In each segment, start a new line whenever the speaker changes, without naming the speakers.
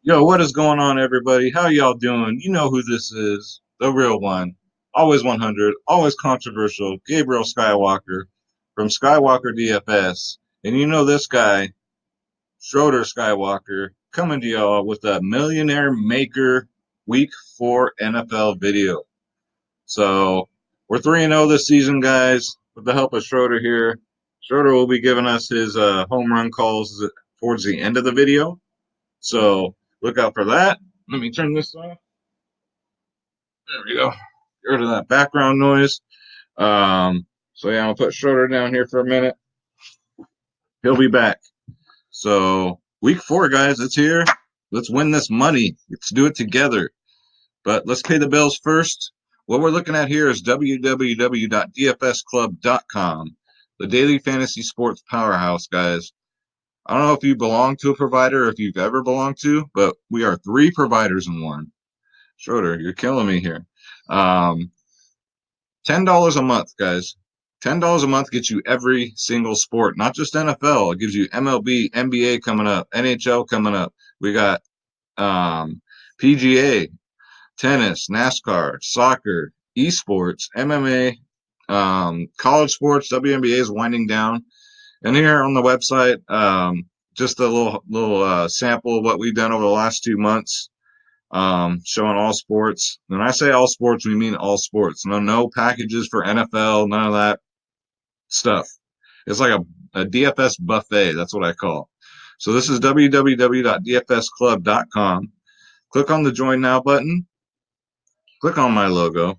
Yo, what is going on, everybody? How y'all doing? You know who this is. The real one. Always 100, always controversial. Gabriel Skywalker from Skywalker DFS. And you know this guy, Schroeder Skywalker, coming to y'all with a Millionaire Maker Week 4 NFL video. So, we're 3-0 this season, guys, with the help of Schroeder here. Schroeder will be giving us his home run calls towards the end of the video. So look out for that. Let me turn this off. There we go. Get rid of that background noise. So yeah, I'll put Schroeder down here for a minute. He'll be back. So week 4, guys, it's here. Let's win this money. Let's do it together. But let's pay the bills first. What we're looking at here is www.dfsclub.com, the daily fantasy sports powerhouse, guys. I don't know if you belong to a provider or if you've ever belonged to, but we are 3 providers in one. Schroeder, you're killing me here. Um, $10 a month, guys. $10 a month gets you every single sport, not just NFL. It gives you MLB, NBA coming up, NHL coming up. We got PGA, tennis, NASCAR, soccer, esports, MMA, college sports. WNBA is winding down. And here on the website, just a little sample of what we've done over the last 2 months. Showing all sports. When I say all sports, we mean all sports. No packages for NFL, none of that stuff. It's like a DFS buffet. That's what I call. So this is www.dfsclub.com. Click on the join now button. Click on my logo.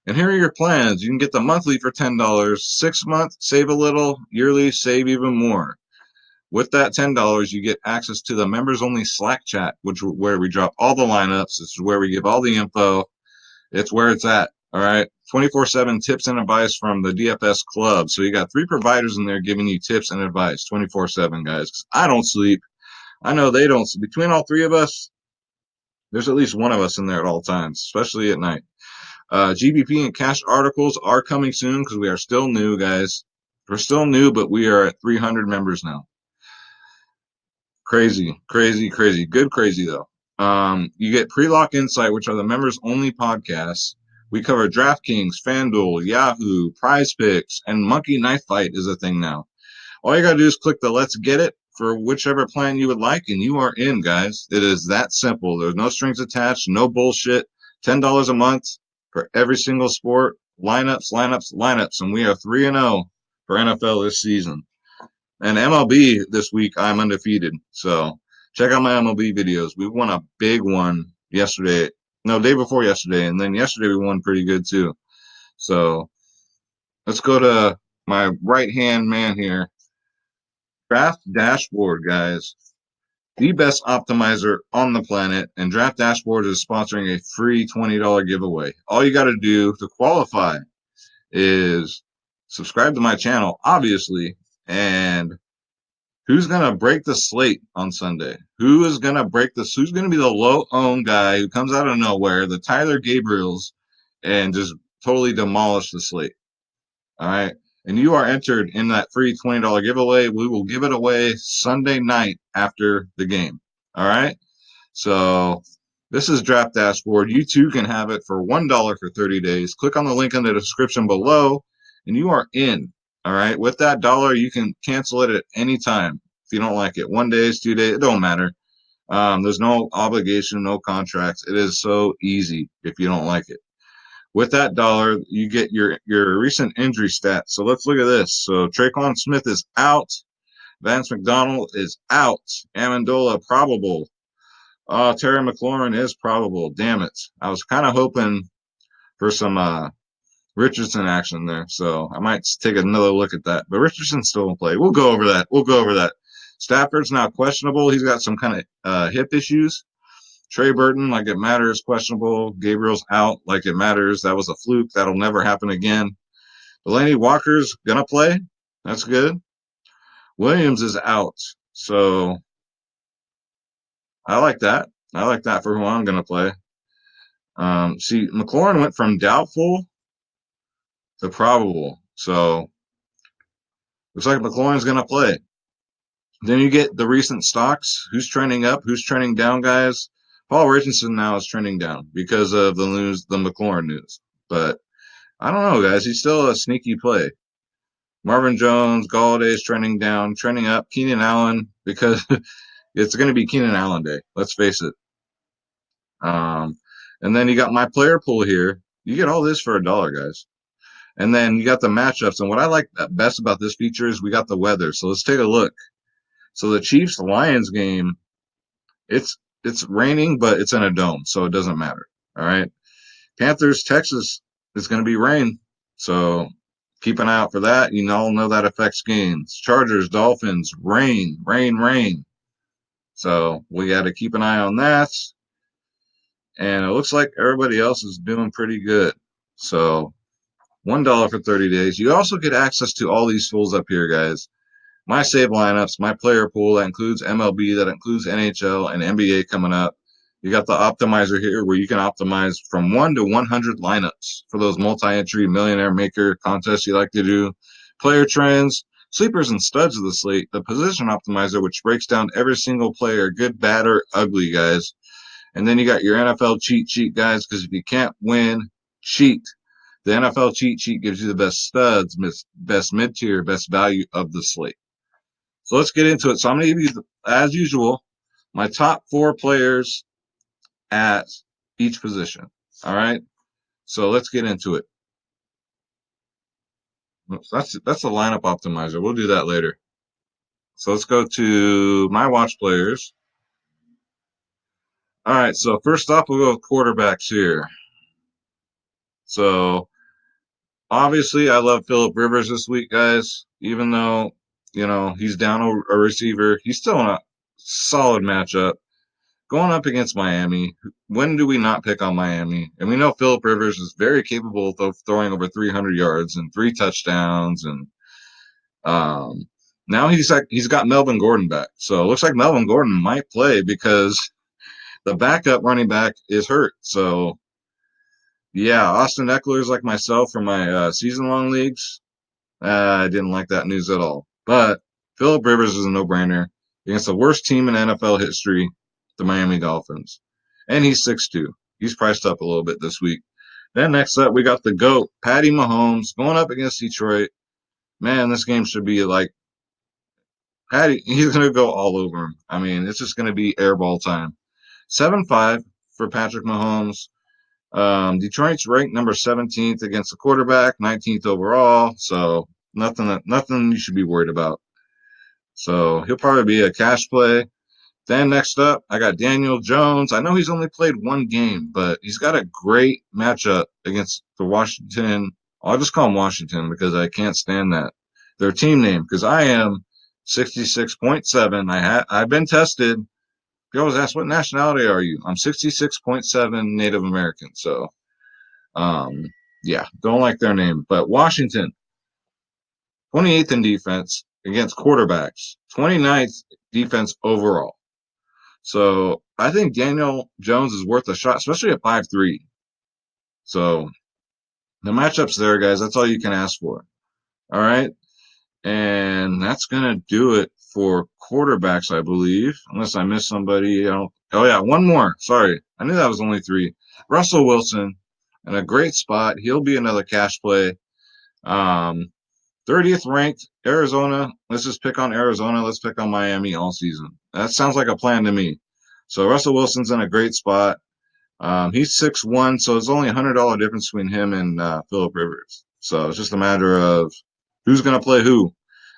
And here are your plans. You can get the monthly for $10, 6 month, save a little, yearly, save even more. With that $10, you get access to the members only Slack chat, where we drop all the lineups. This is where we give all the info. It's where it's at. All right. 24/7 tips and advice from the DFS club. So you got 3 providers in there giving you tips and advice 24/7, guys. 'Cause I don't sleep. I know they don't. Between all 3 of us, there's at least one of us in there at all times, especially at night. GBP and cash articles are coming soon because we are still new, guys. We're still new, but we are at 300 members now. Crazy, crazy, crazy. Good crazy though. You get Pre-Lock Insight, which are the members only podcasts. We cover DraftKings, FanDuel, Yahoo, Prize Picks, and Monkey Knife Fight is a thing now. All you gotta do is click the Let's Get It for whichever plan you would like, and you are in, guys. It is that simple. There's no strings attached, no bullshit. $10 a month for every single sport. Lineups, lineups, lineups, and we are 3-0 for NFL this season. And MLB this week, I'm undefeated. So check out my MLB videos. We won a big one yesterday. No, day before yesterday. And then yesterday we won pretty good too. So let's go to my right hand man here. Draft Dashboard, guys. The best optimizer on the planet. And Draft Dashboard is sponsoring a free $20 giveaway. All you got to do to qualify is subscribe to my channel, obviously, and who's going to break the slate on Sunday? Who is going to break this? Who's going to be the low-owned guy who comes out of nowhere, the Tyler Gabriels, and just totally demolish the slate? All right. And you are entered in that free $20 giveaway. We will give it away Sunday night after the game. All right. So this is Draft Dashboard. You too can have it for $1 for 30 days. Click on the link in the description below, and you are in. All right. With that dollar, you can cancel it at any time if you don't like it. 1 day, 2 days, it don't matter. There's no obligation, no contracts. It is so easy if you don't like it. With that dollar, you get your recent injury stats. So let's look at this. So Traquan Smith is out. Vance McDonald is out. Amendola probable. Terry McLaurin is probable. Damn it. I was kind of hoping for some Richardson action there. So I might take another look at that. But Richardson still won't play. We'll go over that. We'll go over that. Stafford's now questionable. He's got some kind of hip issues. Trey Burton, like it matters, questionable. Gabriel's out, like it matters. That was a fluke. That'll never happen again. Delaney Walker's going to play. That's good. Williams is out. So I like that. I like that for who I'm going to play. See, McLaurin went from doubtful to probable. So looks like McLaurin's going to play. Then you get the recent stocks. Who's trending up? Who's trending down, guys? Paul Richardson now is trending down because of the news, the McLaurin news. But I don't know, guys. He's still a sneaky play. Marvin Jones, Galladay is trending down, trending up. Keenan Allen, because it's going to be Keenan Allen day. Let's face it. Um, and then you got my player pool here. You get all this for $1, guys. And then you got the matchups. And what I like best about this feature is we got the weather. So let's take a look. So the Chiefs Lions game, it's raining, but it's in a dome, so it doesn't matter. All right. Panthers Texas is going to be rain, so keep an eye out for that. You all know that affects games. Chargers Dolphins rain, rain, rain. So we got to keep an eye on that. And it looks like everybody else is doing pretty good. So $1 for 30 days. You also get access to all these tools up here, guys. My save lineups, my player pool, that includes MLB, that includes NHL and NBA coming up. You got the optimizer here where you can optimize from 1 to 100 lineups for those multi-entry millionaire maker contests you like to do. Player trends, sleepers and studs of the slate. The position optimizer, which breaks down every single player, good, bad, or ugly, guys. And then you got your NFL cheat sheet, guys, because if you can't win, cheat. The NFL cheat sheet gives you the best studs, best mid-tier, best value of the slate. So let's get into it. So I'm going to give you, as usual, my top 4 players at each position. All right. So let's get into it. That's the lineup optimizer. We'll do that later. So let's go to my watch players. All right. So first off, we'll go with quarterbacks here. So obviously, I love Philip Rivers this week, guys. Even though he's down a receiver, he's still in a solid matchup. Going up against Miami, when do we not pick on Miami? And we know Philip Rivers is very capable of throwing over 300 yards and 3 touchdowns. And now he's got Melvin Gordon back. So it looks like Melvin Gordon might play because the backup running back is hurt. So, yeah, Austin Eckler's like myself from my season-long leagues. I didn't like that news at all. But Philip Rivers is a no-brainer against the worst team in NFL history, the Miami Dolphins. And he's 6'2". He's priced up a little bit this week. Then next up, we got the GOAT, Patty Mahomes, going up against Detroit. Man, this game should be like Patty. He's going to go all over him. I mean, it's just going to be airball time. 7-5 for Patrick Mahomes. Detroit's ranked number 17th against the quarterback, 19th overall. So nothing you should be worried about. So he'll probably be a cash play. Then next up, I got Daniel Jones. I know he's only played one game, but he's got a great matchup against the Washington. I'll just call him Washington because I can't stand that. Their team name, because I am 66.7. I've been tested. You always ask, what nationality are you? I'm 66.7 Native American. So, yeah, don't like their name. But Washington, 28th in defense against quarterbacks, 29th defense overall. So I think Daniel Jones is worth a shot, especially at 5'3". So the matchups there, guys, that's all you can ask for. All right. And that's going to do it for quarterbacks, I believe, unless I missed somebody. Oh, yeah, one more. Sorry. I knew that was only 3. Russell Wilson in a great spot. He'll be another cash play. 30th ranked Arizona. Let's just pick on Arizona. Let's pick on Miami all season. That sounds like a plan to me. So Russell Wilson's in a great spot. He's 6'1", so it's only $100 difference between him and Philip Rivers. So it's just a matter of who's going to play who.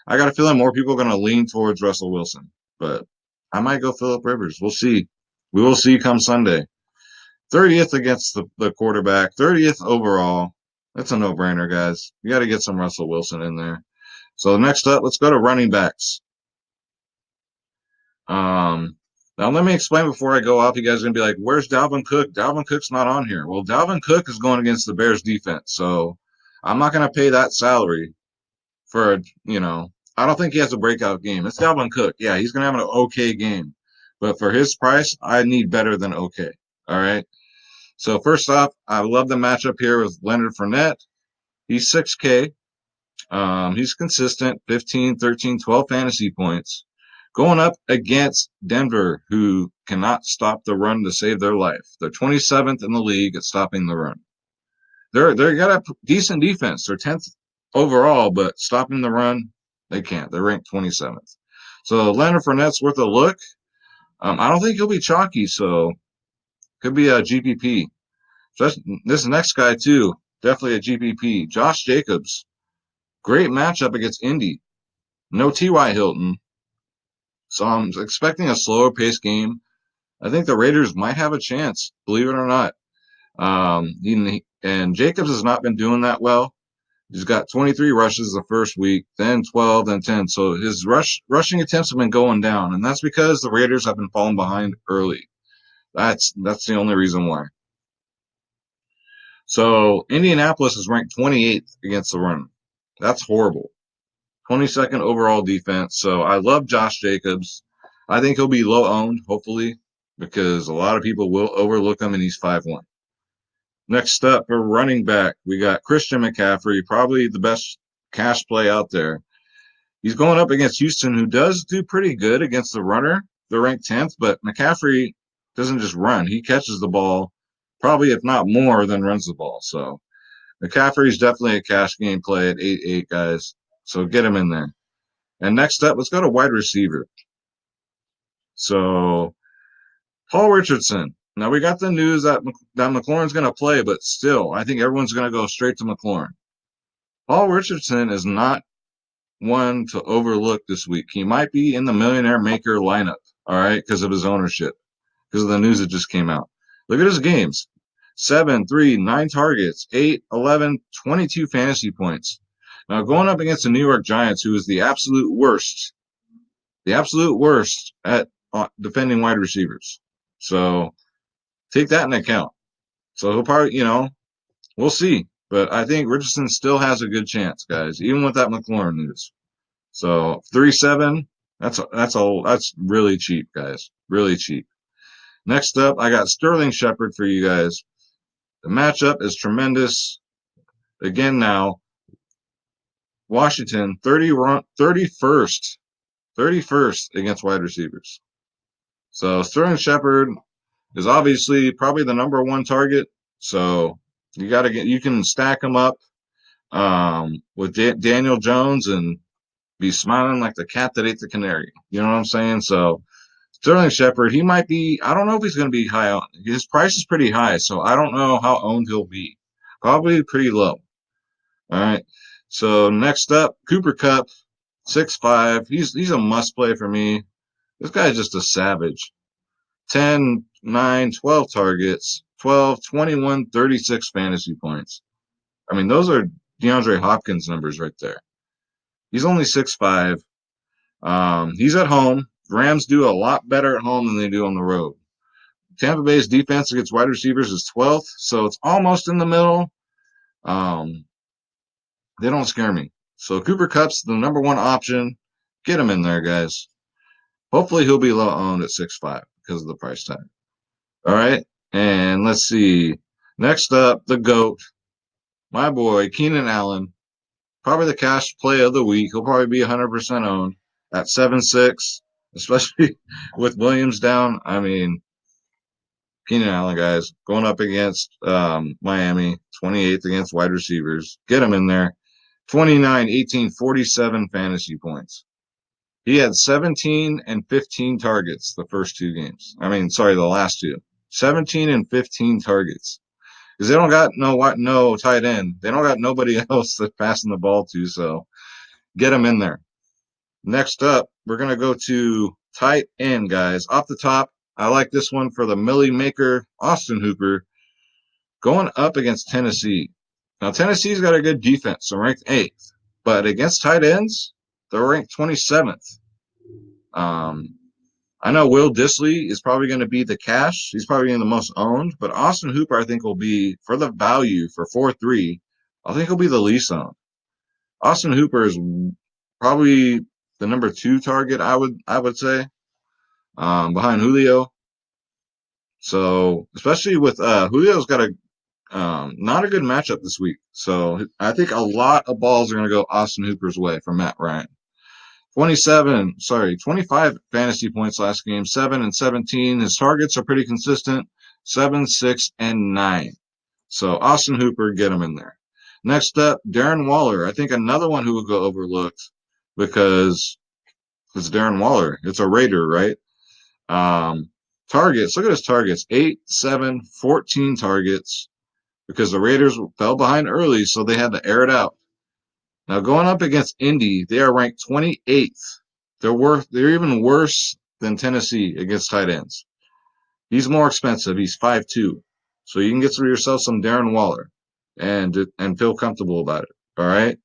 I got a feeling more people are going to lean towards Russell Wilson, but I might go Philip Rivers. We'll see. We will see come Sunday. 30th against the quarterback, 30th overall. That's a no-brainer, guys. You got to get some Russell Wilson in there. So next up, let's go to running backs. Now let me explain before I go off. You guys are going to be like, where's Dalvin Cook? Dalvin Cook's not on here. Well, Dalvin Cook is going against the Bears defense, so I'm not going to pay that salary for, I don't think he has a breakout game. It's Dalvin Cook. Yeah, he's going to have an okay game. But for his price, I need better than okay. All right. So first off, I love the matchup here with Leonard Fournette. He's 6K. He's consistent, 15, 13, 12 fantasy points. going up against Denver, who cannot stop the run to save their life. They're 27th in the league at stopping the run. They're got a decent defense. They're 10th overall, but stopping the run, they can't. They're ranked 27th. So Leonard Fournette's worth a look. I don't think he'll be chalky, so could be a GPP. This next guy too, definitely a GPP. Josh Jacobs, great matchup against Indy. No T.Y. Hilton, so I'm expecting a slower pace game. I think the Raiders might have a chance, believe it or not. And Jacobs has not been doing that well. He's got 23 rushes the first week, then 12, then 10. So his rushing attempts have been going down, and that's because the Raiders have been falling behind early. That's the only reason why. So Indianapolis is ranked 28th against the run. That's horrible. 22nd overall defense. So I love Josh Jacobs. I think he'll be low owned, hopefully, because a lot of people will overlook him, and he's 5-1. Next up for running back, we got Christian McCaffrey, probably the best cash play out there. He's going up against Houston, who does do pretty good against the runner. They're ranked 10th, but McCaffrey doesn't just run. He catches the ball, probably if not more than runs the ball. So McCaffrey's definitely a cash game play at 8-8, guys. So get him in there. And next up, let's go to wide receiver. So Paul Richardson. Now we got the news that McLaurin's going to play, but still, I think everyone's going to go straight to McLaurin. Paul Richardson is not one to overlook this week. He might be in the Millionaire Maker lineup, all right, because of his ownership, because of the news that just came out. Look at his games. 7, 3, 9 targets, 8, 11, 22 fantasy points. Now going up against the New York Giants, who is the absolute worst at defending wide receivers. So take that into account. So he'll probably, we'll see. But I think Richardson still has a good chance, guys, even with that McLaurin news. So 3-7, that's really cheap, guys. Really cheap. Next up, I got Sterling Shepard for you guys. The matchup is tremendous. Again now, Washington 31st against wide receivers. So Sterling Shepard is obviously probably the number one target. So you can stack him up with Daniel Jones and be smiling like the cat that ate the canary. You know what I'm saying? So Sterling Shepard, he might be, I don't know if he's going to be high on. His price is pretty high, so I don't know how owned he'll be. Probably pretty low. All right. So next up, Cooper Kupp, 6'5". He's a must play for me. This guy's just a savage. 10, 9, 12 targets, 12, 21, 36 fantasy points. I mean, those are DeAndre Hopkins numbers right there. He's only 6'5". He's at home. Rams do a lot better at home than they do on the road. Tampa Bay's defense against wide receivers is 12th, so it's almost in the middle. They don't scare me. So Cooper Kupp's the number one option. Get him in there, guys. Hopefully he'll be low owned at 6'5" because of the price tag. All right, and let's see. Next up, the GOAT, my boy, Keenan Allen. Probably the cash play of the week. He'll probably be 100% owned at 7-6, especially with Williams down. I mean, Keenan Allen, guys, going up against Miami, 28th against wide receivers. Get him in there. 29, 18, 47 fantasy points. He had 17 and 15 targets the first two games. The last two. 17 and 15 targets. Because they don't got no tight end. They don't got nobody else that's passing the ball to, so get him in there. Next up, we're going to go to tight end, guys. Off the top, I like this one for the Millie Maker, Austin Hooper, going up against Tennessee. Now, Tennessee's got a good defense, so ranked 8th. But against tight ends, they're ranked 27th. I know Will Dissly is probably going to be the cash. He's probably the most owned. But Austin Hooper, I think, will be, for the value, for 4-3, I think he'll be the least owned. Austin Hooper is probably the number 2 target, I would say, behind Julio. So, especially with Julio's got not a good matchup this week. So, I think a lot of balls are going to go Austin Hooper's way from Matt Ryan. 25 fantasy points last game, 7 and 17. His targets are pretty consistent, 7, 6, and 9. So Austin Hooper, get him in there. Next up, Darren Waller. I think another one who will go overlooked because it's Darren Waller. It's a Raider, right? Targets. Look at his targets. 8, 7, 14 targets because the Raiders fell behind early, so they had to air it out. Now going up against Indy, they are ranked 28th. They're even worse than Tennessee against tight ends. He's more expensive. He's 5'2". So you can get yourself some Darren Waller and feel comfortable about it. All right.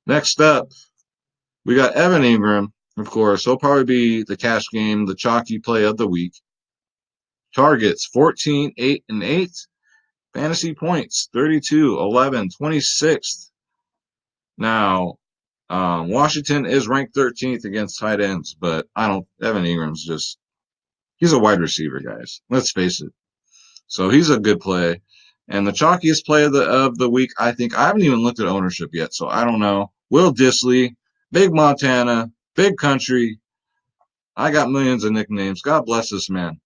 Next up, we got Evan Ingram, of course. He'll probably be the cash game, the chalky play of the week. Targets 14, 8, and 8. Fantasy points 32, 11, 26th. Now, Washington is ranked 13th against tight ends, but Evan Ingram's he's a wide receiver, guys. Let's face it. So he's a good play. And the chalkiest play of the week, I think, I haven't even looked at ownership yet, so I don't know. Will Dissly, Big Montana, Big Country. I got millions of nicknames. God bless this man.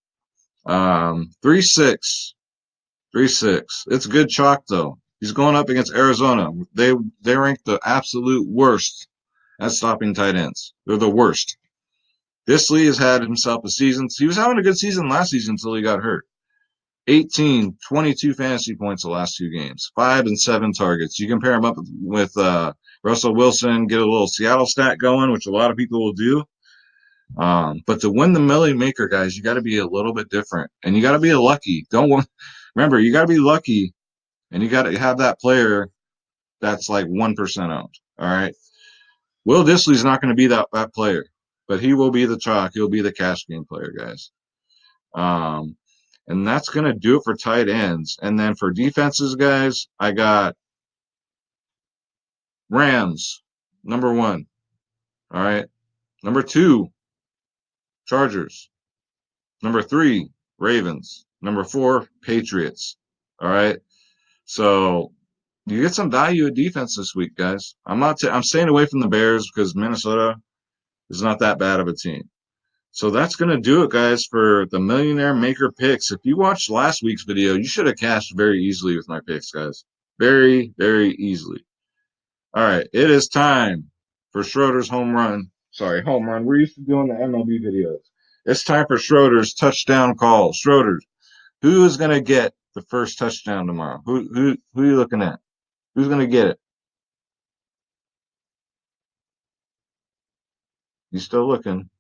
3-6. 3-6. It's good chalk, though. He's going up against Arizona. They rank the absolute worst at stopping tight ends. They're the worst. Dissly has had himself a season. He was having a good season last season until he got hurt. 18, 22 fantasy points the last 2 games. 5 and 7 targets. You can pair him up with Russell Wilson, get a little Seattle stat going, which a lot of people will do. But to win the Millie Maker, guys, you got to be a little bit different. And you got to be lucky. Remember, you got to be lucky, and you got to have that player that's like 1% owned. All right. Will Dissly's not going to be that player, but he will be the chalk. He'll be the cash game player, guys. And that's going to do it for tight ends. And then for defenses, guys, I got Rams, number 1. All right. Number 2, Chargers. Number 3, Ravens. Number 4, Patriots. All right. So you get some value at defense this week, guys. I'm staying away from the Bears because Minnesota is not that bad of a team. So that's going to do it, guys, for the Millionaire Maker picks. If you watched last week's video, you should have cashed very easily with my picks, guys. Very, very easily. All right, it is time for Schroeder's home run. Sorry, home run. We're used to doing the MLB videos. It's time for Schroeder's touchdown call. Schroeder, who is going to get the first touchdown tomorrow? Who are you looking at? Who's going to get it? You still looking?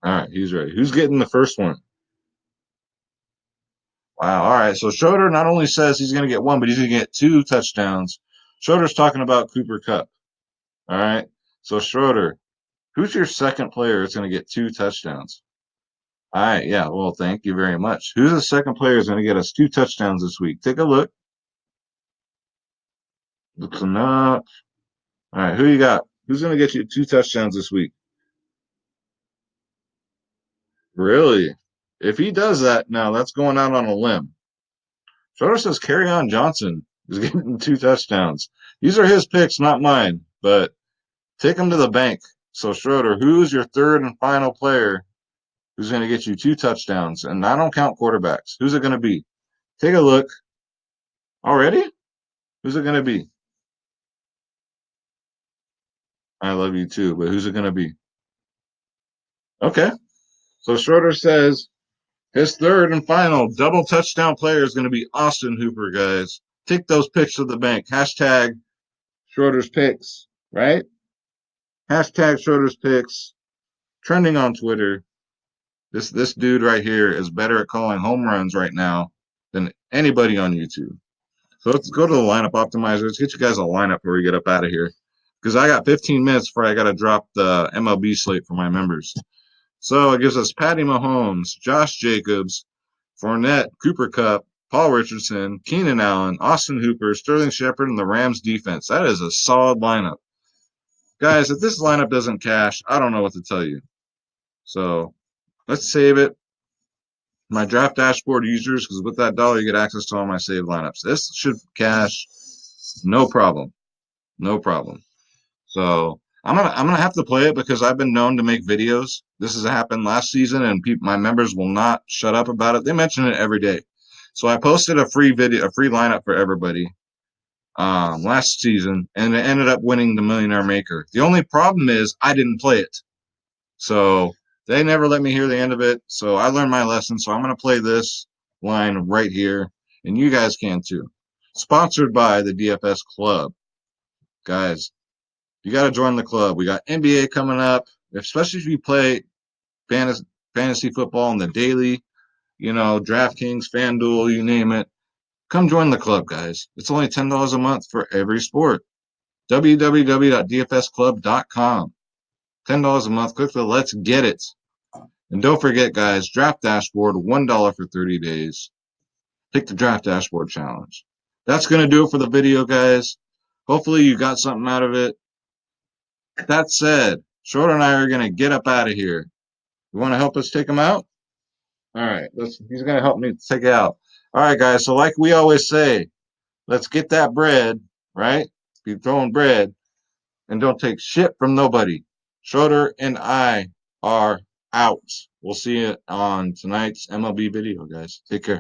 All right, he's ready. Who's getting the first one? Wow. All right. So Schroeder not only says he's going to get 1, but he's going to get 2 touchdowns. Schroeder's talking about Cooper Kupp. All right. So Schroeder, who's your second player that's going to get 2 touchdowns? All right. Yeah. Well, thank you very much. Who's the second player that's going to get us 2 touchdowns this week? Take a look. Looks enough. All right. Who you got? Who's going to get you 2 touchdowns this week? Really? If he does that, now that's going out on a limb. Schroeder says Kerryon Johnson is getting 2 touchdowns. These are his picks, not mine, but take him to the bank. So, Schroeder, who's your third and final player who's going to get you 2 touchdowns? And I don't count quarterbacks. Who's it going to be? Take a look. Already? Who's it going to be? I love you too, but who's it going to be? Okay. So, Schroeder says his third and final double touchdown player is going to be Austin Hooper, guys. Take those picks to the bank. Hashtag Schroeder's picks, right? Hashtag Schroeder's picks. Trending on Twitter. This dude right here is better at calling home runs right now than anybody on YouTube. So let's go to the lineup optimizer. Let's get you guys a lineup before we get up out of here. Because I got 15 minutes before I got to drop the MLB slate for my members. So it gives us Patty Mahomes, Josh Jacobs, Fournette, Cooper Kupp, Paul Richardson, Keenan Allen, Austin Hooper, Sterling Shepard, and the Rams defense. That is a solid lineup. Guys, if this lineup doesn't cash, I don't know what to tell you. So let's save it. My draft dashboard users, because with that dollar, you get access to all my saved lineups. This should cash no problem. No problem. So I'm gonna have to play it because I've been known to make videos. This has happened last season, and my members will not shut up about it. They mention it every day. So I posted a free video, a free lineup for everybody last season, and it ended up winning the Millionaire Maker. The only problem is I didn't play it, so they never let me hear the end of it. So I learned my lesson. So I'm gonna play this line right here, and you guys can too. Sponsored by the DFS Club, guys. You got to join the club. We got NBA coming up, especially if you play fantasy, fantasy football in the daily, DraftKings, FanDuel, you name it. Come join the club, guys. It's only $10 a month for every sport. www.dfsclub.com. $10 a month. Click the Let's Get It. And don't forget, guys, Draft Dashboard, $1 for 30 days. Take the Draft Dashboard Challenge. That's going to do it for the video, guys. Hopefully you got something out of it. That said, Schroeder and I are going to get up out of here. You want to help us take him out? All right. He's going to help me take it out. All right, guys. So like we always say, let's get that bread, right? Be throwing bread and don't take shit from nobody. Schroeder and I are out. We'll see you on tonight's MLB video, guys. Take care.